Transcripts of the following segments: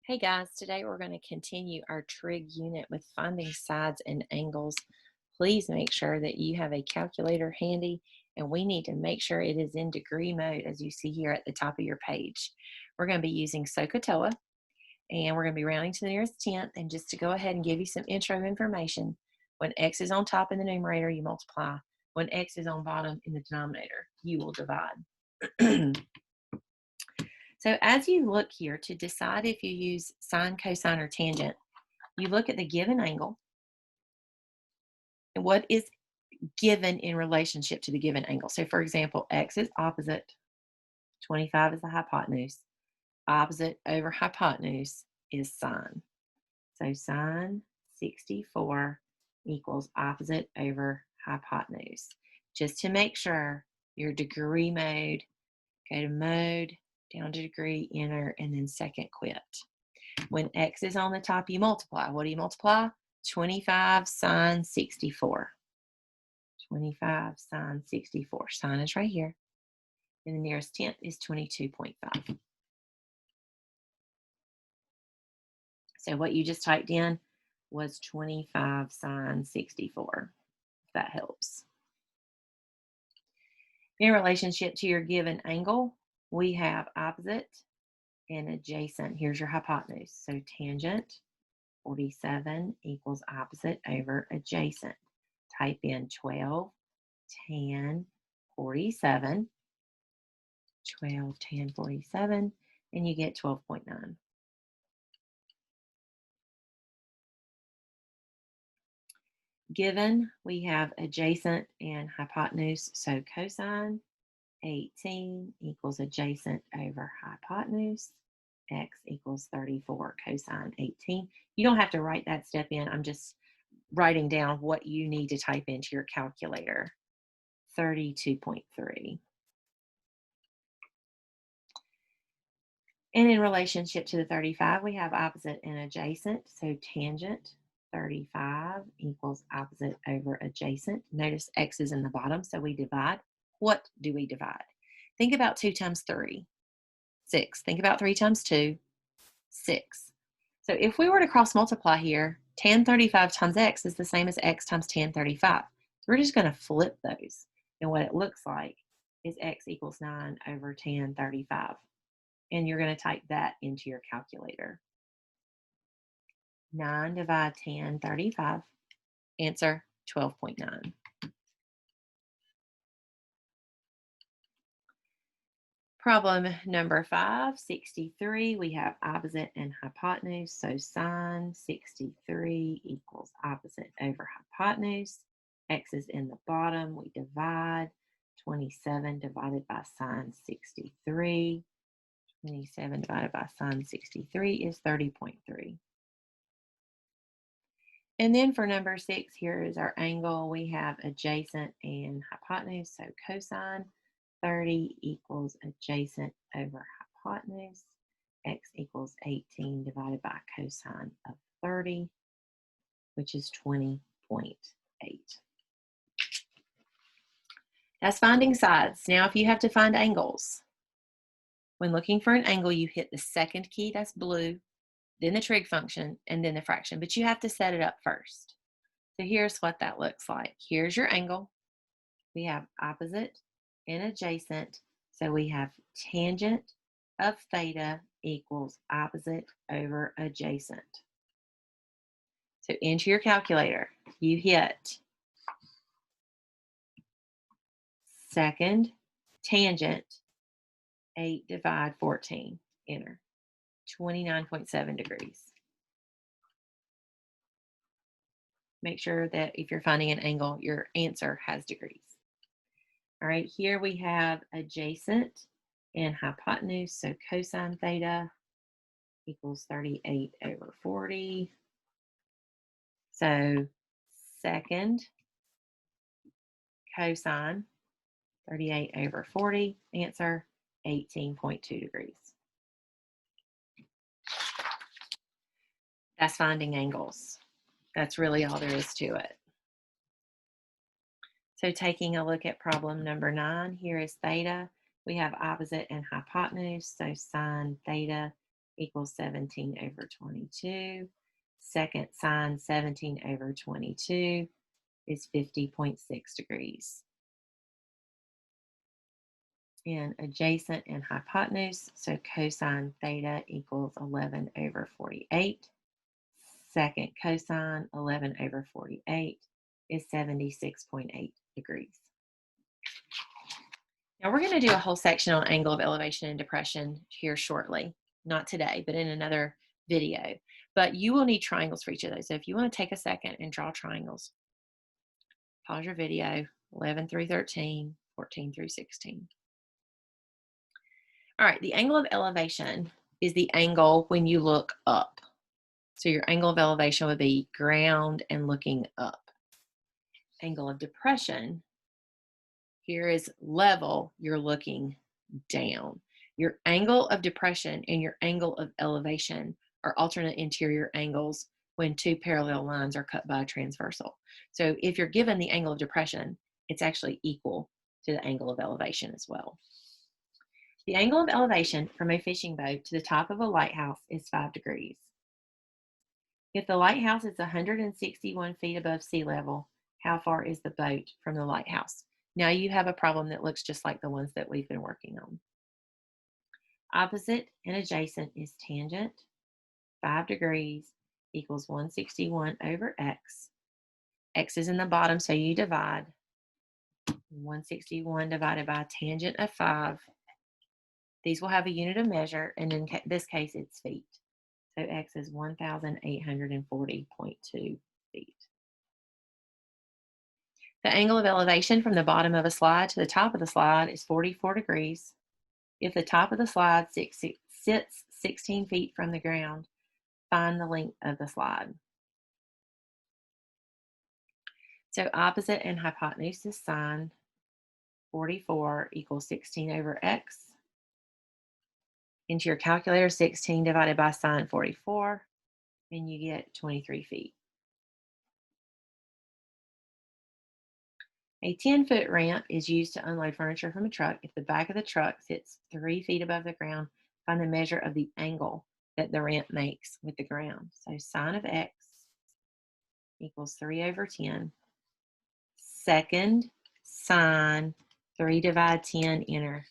Hey guys, today we're going to continue our trig unit with finding sides and angles. Please make sure that you have a calculator handy, and we need to make sure it is in degree mode as you see here at the top of your page. We're going to be using SOHCAHTOA, and we're going to be rounding to the nearest tenth. And just to go ahead and give you some intro information, when x is on top in the numerator, you multiply. When x is on bottom in the denominator, you will divide. So as you look here to decide if you use sine, cosine, or tangent, you look at the given angle and what is given in relationship to the given angle. So for example, x is opposite, 25 is the hypotenuse. Opposite over hypotenuse is sine. So sine 64 equals opposite over hypotenuse. Just to make sure your degree mode, go to mode, down to degree, enter, and then second quit. When x is on the top, you multiply. What do you multiply? 25 sine 64. 25 sine 64. Sine is right here. And the nearest tenth is 22.5. So what you just typed in was 25 sine 64, if that helps. In relationship to your given angle, we have opposite and adjacent. Here's your hypotenuse. So tangent 47 equals opposite over adjacent. Type in 12 tan 47, 12 tan 47, and you get 12.9. Given, we have adjacent and hypotenuse, so cosine 18 equals adjacent over hypotenuse. X equals 34 cosine 18. You don't have to write that step in. I'm just writing down what you need to type into your calculator. 32.3. And in relationship to the 35, we have opposite and adjacent. So tangent 35 equals opposite over adjacent. Notice x is in the bottom, so we divide. What do we divide? Think about 2 times 3, 6. Think about 3 times 2, 6. So if we were to cross multiply here, tan 35 times x is the same as x times tan 35. So we're just going to flip those. And what it looks like is x equals 9 over tan 35. And you're going to type that into your calculator. 9 divide tan 35. Answer 12.9. Problem number 5, 63. We have opposite and hypotenuse. So sine 63 equals opposite over hypotenuse. X is in the bottom. We divide. 27 divided by sine 63. 27 divided by sine 63 is 30.3. And then for number 6, here is our angle. We have adjacent and hypotenuse. So cosine 30 equals adjacent over hypotenuse. X equals 18 divided by cosine of 30, which is 20.8. That's finding sides. Now, if you have to find angles, when looking for an angle, you hit the second key, that's blue, then the trig function, and then the fraction, but you have to set it up first. So here's what that looks like. Here's your angle. We have opposite and adjacent. So we have tangent of theta equals opposite over adjacent. So into your calculator, you hit second tangent 8 divide 14, enter, 29.7 degrees. Make sure that if you're finding an angle, your answer has degrees. All right, here we have adjacent and hypotenuse, so cosine theta equals 38 over 40. So second cosine 38 over 40, answer 18.2 degrees. That's finding angles. That's really all there is to it. So taking a look at problem number 9, here is theta. We have opposite and hypotenuse, so sine theta equals 17 over 22. Second sine 17 over 22 is 50.6 degrees. And adjacent and hypotenuse, so cosine theta equals 11 over 48. Second cosine 11 over 48 is 76.8 degrees. Now we're going to do a whole section on angle of elevation and depression here shortly. Not today, but in another video. But you will need triangles for each of those. So if you want to take a second and draw triangles, pause your video, 11 through 13, 14 through 16. All right, the angle of elevation is the angle when you look up. So your angle of elevation would be ground and looking up. Angle of depression, here is level, you're looking down. Your angle of depression and your angle of elevation are alternate interior angles when two parallel lines are cut by a transversal. So if you're given the angle of depression, it's actually equal to the angle of elevation as well. The angle of elevation from a fishing boat to the top of a lighthouse is 5 degrees. If the lighthouse is 161 feet above sea level, how far is the boat from the lighthouse? Now you have a problem that looks just like the ones that we've been working on. Opposite and adjacent is tangent. 5 degrees equals 161 over x. X is in the bottom, so you divide. 161 divided by tangent of 5. These will have a unit of measure, and in this case, it's feet. So x is 1,840.2 feet. The angle of elevation from the bottom of a slide to the top of the slide is 44 degrees. If the top of the slide sits 16 feet from the ground, find the length of the slide. So opposite and hypotenuse is sine. 44 equals 16 over x. Into your calculator, 16 divided by sine 44, and you get 23 feet. A 10-foot ramp is used to unload furniture from a truck. If the back of the truck sits 3 feet above the ground, find the measure of the angle that the ramp makes with the ground. So sine of x equals 3 over 10. Second sine 3 divide 10, enter,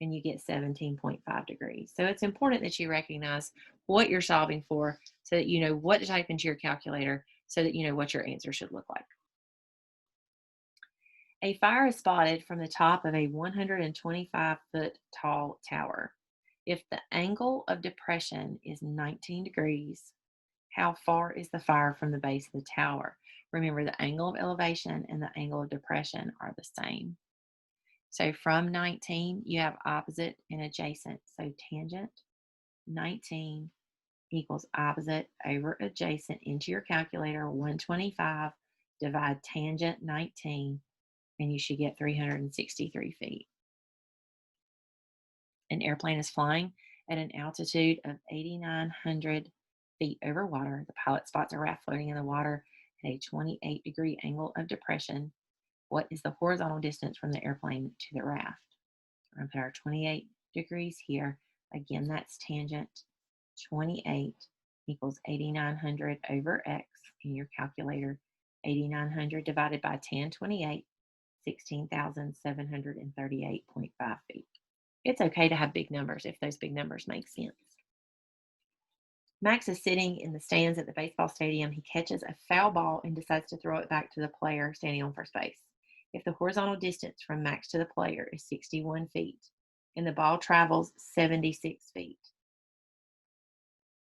and you get 17.5 degrees. So it's important that you recognize what you're solving for so that you know what to type into your calculator so that you know what your answer should look like. A fire is spotted from the top of a 125-foot tall tower. If the angle of depression is 19 degrees, how far is the fire from the base of the tower? Remember, the angle of elevation and the angle of depression are the same. So from 19, you have opposite and adjacent. So tangent 19 equals opposite over adjacent. Into your calculator, 125 divide tangent 19, and you should get 363 feet. An airplane is flying at an altitude of 8,900 feet over water. The pilot spots a raft floating in the water at a 28-degree angle of depression. What is the horizontal distance from the airplane to the raft? We're going to put our 28 degrees here. Again, that's tangent. 28 equals 8,900 over x in your calculator. 8,900 divided by 1028, 16,738.5 feet. It's okay to have big numbers if those big numbers make sense. Max is sitting in the stands at the baseball stadium. He catches a foul ball and decides to throw it back to the player standing on first base. If the horizontal distance from Max to the player is 61 feet and the ball travels 76 feet,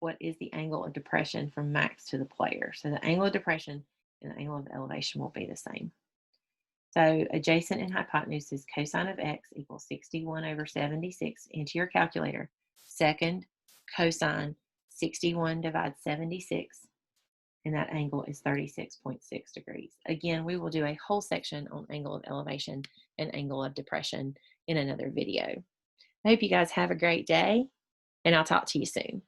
what is the angle of depression from Max to the player? So the angle of depression and the angle of elevation will be the same. So adjacent and hypotenuse is cosine of x equals 61 over 76. Into your calculator. Second cosine 61 divides 76, and that angle is 36.6 degrees. Again, we will do a whole section on angle of elevation and angle of depression in another video. I hope you guys have a great day, and I'll talk to you soon.